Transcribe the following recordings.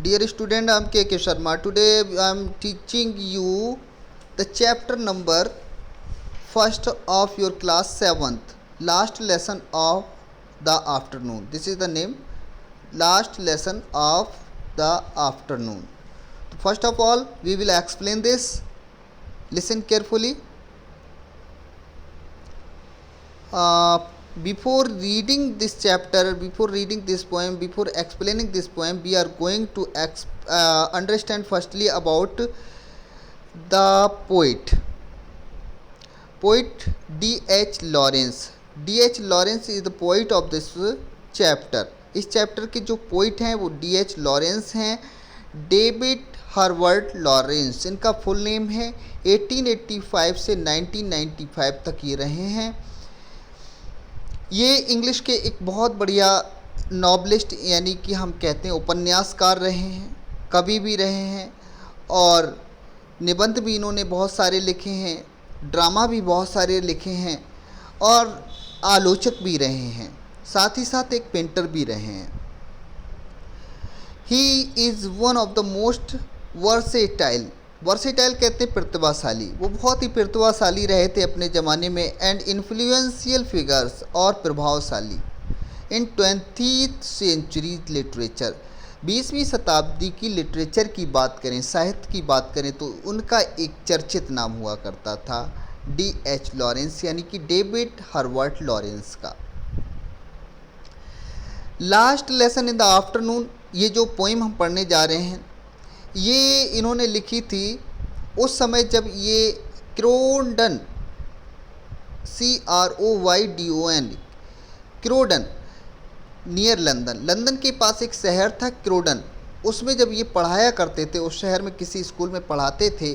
Dear student, I am K. K. Sharma. Today I am teaching you the chapter number first of your class 7th. Last lesson of the afternoon. This is the name. Last lesson of the afternoon. First of all, we will explain this. Listen carefully. Before reading this chapter, before reading this poem, before explaining this poem, we are going to understand firstly about the poet. Poet D.H. Lawrence. D.H. Lawrence is the poet of this chapter. इस chapter के जो poet हैं वो D.H. Lawrence हैं, David Herbert Lawrence इनका full name है। 1885 से 1995 तक ये रहे हैं। ये इंग्लिश के एक बहुत बढ़िया नॉवलिस्ट यानी कि हम कहते हैं उपन्यासकार रहे हैं, कवि भी रहे हैं और निबंध भी इन्होंने बहुत सारे लिखे हैं, ड्रामा भी बहुत सारे लिखे हैं और आलोचक भी रहे हैं, साथ ही साथ एक पेंटर भी रहे हैं। He is one of the most versatile, versatile कहते हैं प्रतिभाशाली, वो बहुत ही प्रतिभाशाली रहे थे अपने ज़माने में, एंड इन्फ्लुएंशियल फिगर्स और प्रभावशाली इन 20th सेंचुरी लिटरेचर। 20वीं शताब्दी की लिटरेचर की बात करें, साहित्य की बात करें तो उनका एक चर्चित नाम हुआ करता था D.H. लॉरेंस यानी कि डेविड हर्बर्ट लॉरेंस का। Last lesson in the afternoon, ये जो पोइम हम पढ़ने जा रहे हैं ये इन्होंने लिखी थी उस समय जब ये क्रोडन CROYDON क्रोडन नियर लंदन, लंदन के पास एक शहर था क्रोडन, उसमें जब ये पढ़ाया करते थे, उस शहर में किसी स्कूल में पढ़ाते थे,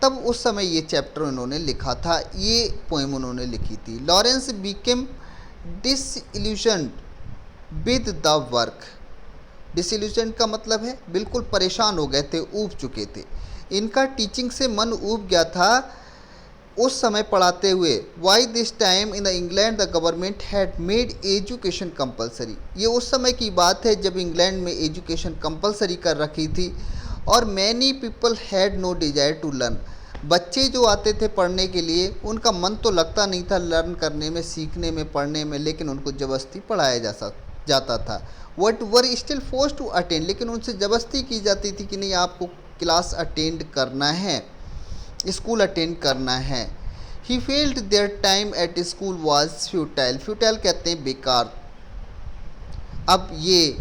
तब उस समय ये चैप्टर उन्होंने लिखा था, ये पोइम उन्होंने लिखी थी। Lawrence became disillusioned with the work. Disillusion का मतलब है बिल्कुल परेशान हो गए थे, ऊब चुके थे, इनका टीचिंग से मन ऊब गया था उस समय पढ़ाते हुए। Why this time in the England the government had made education compulsory. ये उस समय की बात है जब इंग्लैंड में एजुकेशन कंपलसरी कर रखी थी और many people had no desire to learn. बच्चे जो आते थे पढ़ने के लिए उनका मन तो लगता नहीं था लर्न करने में, सीखने में, पढ़ने में, लेकिन उनको ज़बरदस्ती पढ़ाया जाता था। What were still force to attend, लेकिन उनसे ज़बरदस्ती की जाती थी कि नहीं आपको क्लास अटेंड करना है, स्कूल अटेंड करना है। He felt their time at school was futile, futile कहते हैं बेकार। अब ये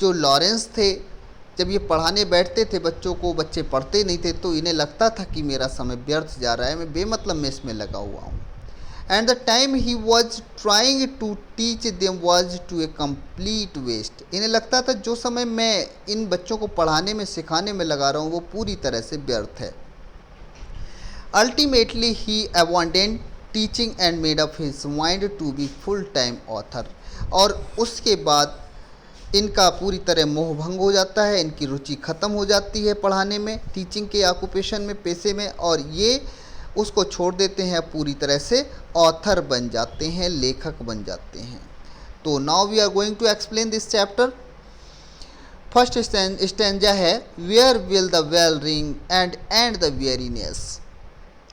जो लॉरेंस थे जब ये पढ़ाने बैठते थे बच्चों को, बच्चे पढ़ते नहीं थे तो इन्हें लगता था कि मेरा समय व्यर्थ जा रहा है, मैं बेमतलब में इसमें लगा हुआ हूँ। And the time he was trying to teach them was to a complete waste. इन्हें लगता था जो समय मैं इन बच्चों को पढ़ाने में, सिखाने में लगा रहा हूँ वो पूरी तरह से व्यर्थ है। Ultimately he abandoned teaching and made up his mind to be full time author. और उसके बाद इनका पूरी तरह मोह भंग हो जाता है, इनकी रुचि ख़त्म हो जाती है पढ़ाने में, टीचिंग के ऑक्यूपेशन में, पेशे में, और ये उसको छोड़ देते हैं, पूरी तरह से ऑथर बन जाते हैं, लेखक बन जाते हैं। तो now we are going to explain this chapter. First stanza है, where will the bell ring and the weariness,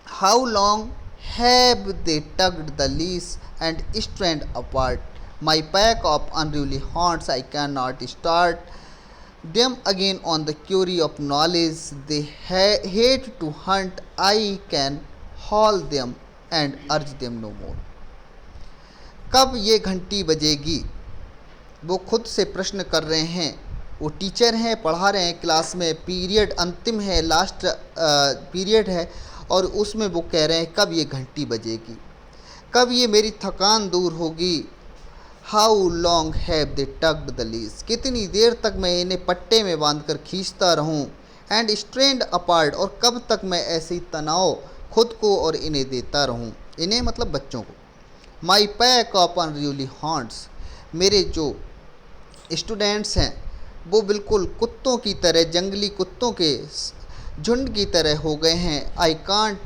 how long have they tugged the leash and strained apart, my pack of unruly hounds I cannot नॉट स्टार्ट them again on the query of knowledge, they hate to hunt, I can haul them and urge them no more। कब ये घंटी बजेगी, वो खुद से प्रश्न कर रहे हैं। वो टीचर हैं, पढ़ा रहे हैं क्लास में, पीरियड अंतिम है, लास्ट पीरियड है और उसमें वो कह रहे हैं कब ये घंटी बजेगी, कब ये मेरी थकान दूर होगी। How long have they tugged the lease, कितनी देर तक मैं इन्हें पट्टे में बांधकर खींचता रहूं, एंड स्ट्रेंड अपार्ट, और कब तक मैं ऐसे ही तनाव खुद को और इन्हें देता रहूं, इन्हें मतलब बच्चों को। माई पैक ऑफ अनरूली हॉन्ट्स, मेरे जो स्टूडेंट्स हैं वो बिल्कुल कुत्तों की तरह, जंगली कुत्तों के झुंड की तरह हो गए हैं। आई कांट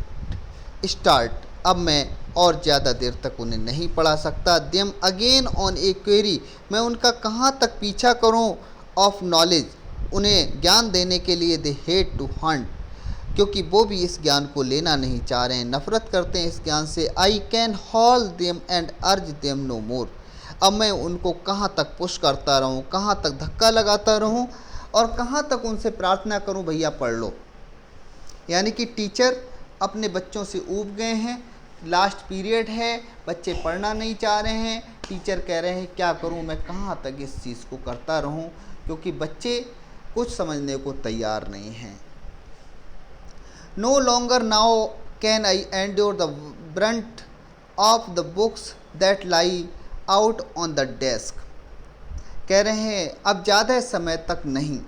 स्टार्ट, अब मैं और ज़्यादा देर तक उन्हें नहीं पढ़ा सकता। Them again on A query, मैं उनका कहाँ तक पीछा करूँ, ऑफ नॉलेज, उन्हें ज्ञान देने के लिए दे हेट टू हंट, क्योंकि वो भी इस ज्ञान को लेना नहीं चाह रहे हैं, नफ़रत करते हैं इस ज्ञान से। I can hall them and अर्ज देम नो मोर। अब मैं उनको कहाँ तक पुश करता रहूँ, कहाँ तक धक्का लगाता रहूँ और कहाँ तक उनसे प्रार्थना करूँ भैया पढ़ लो। यानी कि टीचर अपने बच्चों से ऊब गए हैं, लास्ट पीरियड है, बच्चे पढ़ना नहीं चाह रहे हैं, टीचर कह रहे हैं क्या करूं, मैं कहाँ तक इस चीज़ को करता रहूं, क्योंकि बच्चे कुछ समझने को तैयार नहीं हैं। No longer now can I endure the brunt of the books that lie out on the desk. कह रहे हैं अब ज़्यादा समय तक नहीं,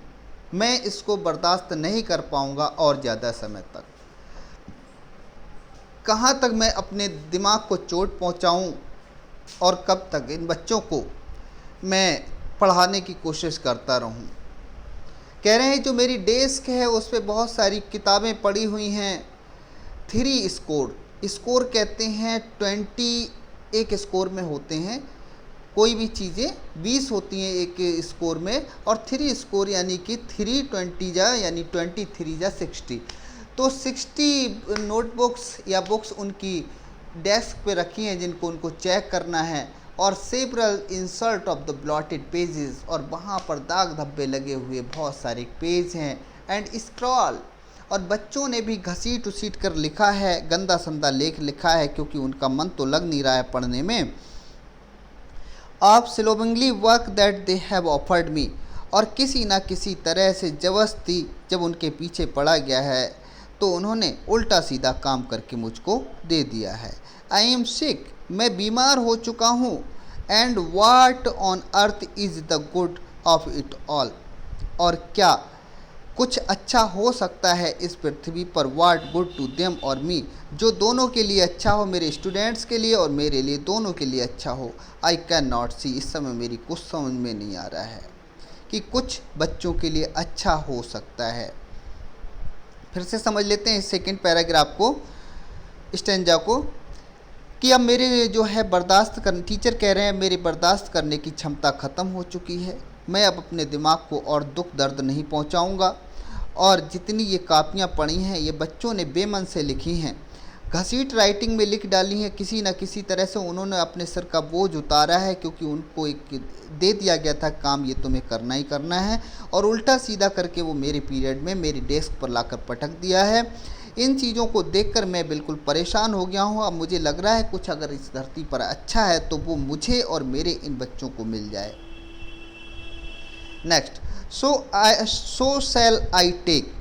मैं इसको बर्दाश्त नहीं कर पाऊँगा और ज़्यादा समय तक। कहाँ तक मैं अपने दिमाग को चोट पहुँचाऊँ और कब तक इन बच्चों को मैं पढ़ाने की कोशिश करता रहूँ। कह रहे हैं जो मेरी डेस्क है उस पर बहुत सारी किताबें पड़ी हुई हैं। 3 स्कोर, स्कोर कहते हैं 20 एक स्कोर में होते हैं, कोई भी चीज़ें 20 होती हैं एक स्कोर में, और 3 स्कोर यानी कि 320 जा यानी 23 जा 60। तो 60 नोटबुक्स या बुक्स उनकी डेस्क पे रखी हैं जिनको उनको चेक करना है, और several insert of the blotted pages, और वहाँ पर दाग धब्बे लगे हुए बहुत सारे पेज हैं। एंड स्क्रॉल, और बच्चों ने भी घसीट उसीट कर लिखा है, गंदा संदा लेख लिखा है क्योंकि उनका मन तो लग नहीं रहा है पढ़ने में। Of slovenly work that they have offered me, और किसी ना किसी तरह से ज़बरदस्ती जब उनके पीछे पड़ा गया है तो उन्होंने उल्टा सीधा काम करके मुझको दे दिया है। आई एम सिक, मैं बीमार हो चुका हूँ। And what on earth is the good of it all, और क्या कुछ अच्छा हो सकता है इस पृथ्वी पर, वाट गुड टू देम और मी, जो दोनों के लिए अच्छा हो, मेरे स्टूडेंट्स के लिए और मेरे लिए, दोनों के लिए अच्छा हो। आई कैन नॉट सी, इस समय मेरी कुछ समझ में नहीं आ रहा है कि कुछ बच्चों के लिए अच्छा हो सकता है। फिर से समझ लेते हैं इस सेकंड पैराग्राफ को, स्टेंजा को, कि अब मेरे जो है बर्दाश्त कर, टीचर कह रहे हैं मेरी बर्दाश्त करने की क्षमता ख़त्म हो चुकी है, मैं अब अपने दिमाग को और दुख दर्द नहीं पहुंचाऊंगा, और जितनी ये कापियाँ पढ़ी हैं ये बच्चों ने बेमन से लिखी हैं, घसीट राइटिंग में लिख डाली हैं, किसी न किसी तरह से उन्होंने अपने सर का बोझ उतारा है, क्योंकि उनको एक दे दिया गया था काम, ये तुम्हें करना ही करना है, और उल्टा सीधा करके वो मेरे पीरियड में मेरी डेस्क पर लाकर पटक दिया है। इन चीज़ों को देखकर मैं बिल्कुल परेशान हो गया हूँ। अब मुझे लग रहा है कुछ अगर इस धरती पर अच्छा है तो वो मुझे और मेरे इन बच्चों को मिल जाए। Next, so shell I take,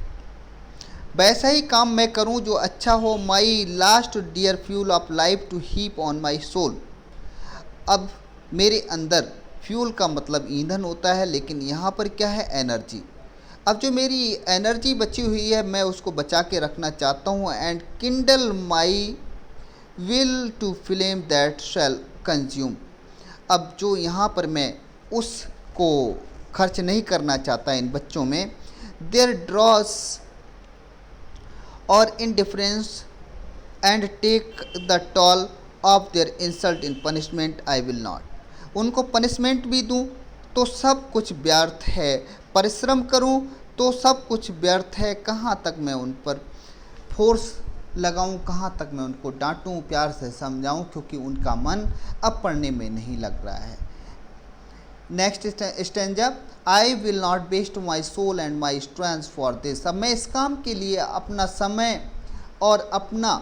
वैसा ही काम मैं करूं जो अच्छा हो। My last dear fuel of life to heap on my soul, अब मेरे अंदर फ्यूल का मतलब ईंधन होता है, लेकिन यहाँ पर क्या है, एनर्जी। अब जो मेरी एनर्जी बची हुई है मैं उसको बचा के रखना चाहता हूँ। And kindle my will to flame that shall consume, अब जो यहाँ पर मैं उसको खर्च नहीं करना चाहता इन बच्चों में। देयर ड्रॉस और indifference and take the toll of their insult in punishment I will not, उनको पनिशमेंट भी दूँ तो सब कुछ व्यर्थ है, परिश्रम करूं तो सब कुछ व्यर्थ है। कहाँ तक मैं उन पर फोर्स लगाऊं, कहाँ तक मैं उनको डांटूं, प्यार से समझाऊं, क्योंकि उनका मन अब पढ़ने में नहीं लग रहा है। Next stanza, I will not waste my soul and my strength for this, अब मैं इस काम के लिए अपना समय और अपना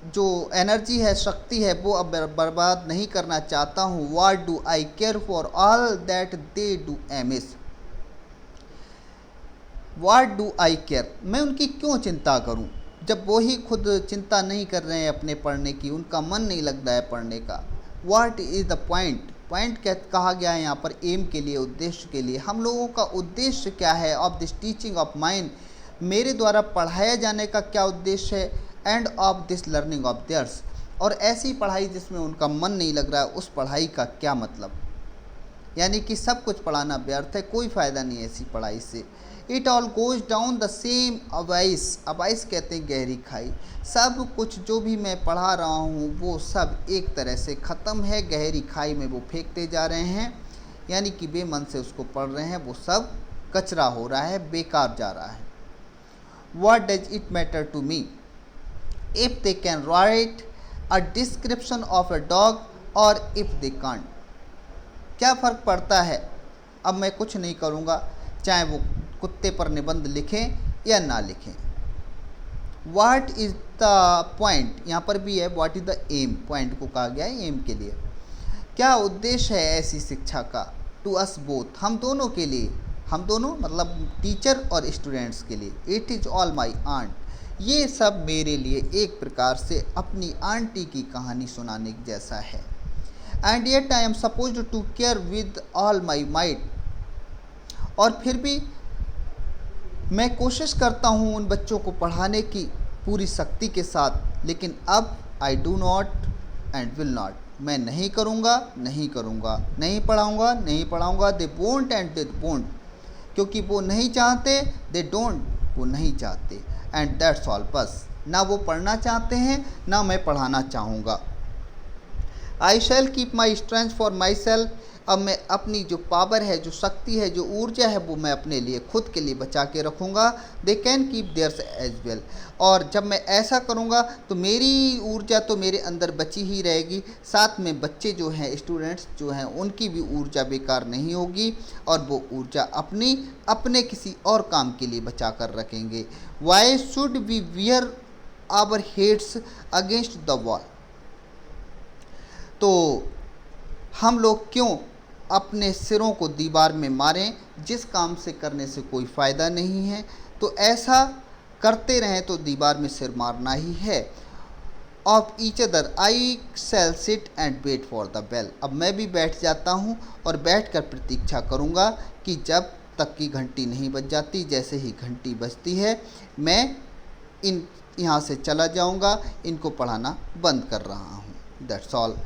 जो एनर्जी है, शक्ति है, वो अब बर्बाद नहीं करना चाहता हूँ। What do I care for all that they do amiss, what do I care, मैं उनकी क्यों चिंता करूँ जब वो ही खुद चिंता नहीं कर रहे हैं अपने पढ़ने की, उनका मन नहीं लग रहा है पढ़ने का। What is the point, point क्या कहा गया है यहाँ पर, एम के लिए, उद्देश्य के लिए। हम लोगों का उद्देश्य क्या है, of this teaching of mine, मेरे द्वारा पढ़ाया जाने का क्या उद्देश्य है। And of this learning of theirs, और ऐसी पढ़ाई जिसमें उनका मन नहीं लग रहा है, उस पढ़ाई का क्या मतलब। यानी कि सब कुछ पढ़ाना व्यर्थ है, कोई फ़ायदा नहीं है ऐसी पढ़ाई से। It all goes down the same abyss, abyss कहते हैं गहरी खाई, सब कुछ जो भी मैं पढ़ा रहा हूँ वो सब एक तरह से ख़त्म है, गहरी खाई में वो फेंकते जा रहे हैं, यानी कि बेमन से उसको पढ़ रहे हैं, वो सब कचरा हो रहा है, बेकार जा रहा है। What does it matter to me if they can write a description of a dog or if they can't? क्या फ़र्क पड़ता है, अब मैं कुछ नहीं करूँगा चाहे वो कुत्ते पर निबंध लिखें या ना लिखें। What is the point, यहाँ पर भी है what is the aim, point को कहा गया है एम के लिए। क्या उद्देश्य है ऐसी शिक्षा का, टू अस बोथ, हम दोनों के लिए, हम दोनों मतलब टीचर और स्टूडेंट्स के लिए। It is all my aunt, ये सब मेरे लिए एक प्रकार से अपनी आंटी की कहानी सुनाने जैसा है। And yet I am suppose to care with all my might, और फिर भी मैं कोशिश करता हूँ उन बच्चों को पढ़ाने की पूरी शक्ति के साथ, लेकिन अब I do not and will not, मैं नहीं करूँगा, नहीं करूँगा, नहीं पढ़ाऊँगा, नहीं पढ़ाऊँगा। They won't and they won't, क्योंकि वो नहीं चाहते, दे डोंट, वो नहीं चाहते, एंड दैट्स ऑल, बस ना वो पढ़ना चाहते हैं ना मैं पढ़ाना चाहूँगा। I shall keep my strength for myself, अब मैं अपनी जो पावर है, जो शक्ति है, जो ऊर्जा है, वो मैं अपने लिए, खुद के लिए बचा के रखूँगा। They can keep theirs as well, और जब मैं ऐसा करूँगा तो मेरी ऊर्जा तो मेरे अंदर बची ही रहेगी, साथ में बच्चे जो हैं, स्टूडेंट्स जो हैं, उनकी भी ऊर्जा बेकार नहीं होगी, और वो ऊर्जा अपने किसी और काम के लिए बचा कर रखेंगे। Why should we wear our heads against the wall, तो हम लोग क्यों अपने सिरों को दीवार में मारें, जिस काम से करने से कोई फ़ायदा नहीं है, तो ऐसा करते रहें तो दीवार में सिर मारना ही है। Of each other I shall sit and wait for the bell, अब मैं भी बैठ जाता हूँ और बैठकर प्रतीक्षा करूँगा कि जब तक की घंटी नहीं बज जाती। जैसे ही घंटी बजती है मैं यहाँ से चला जाऊँगा, इनको पढ़ाना बंद कर रहा हूँ। That's all.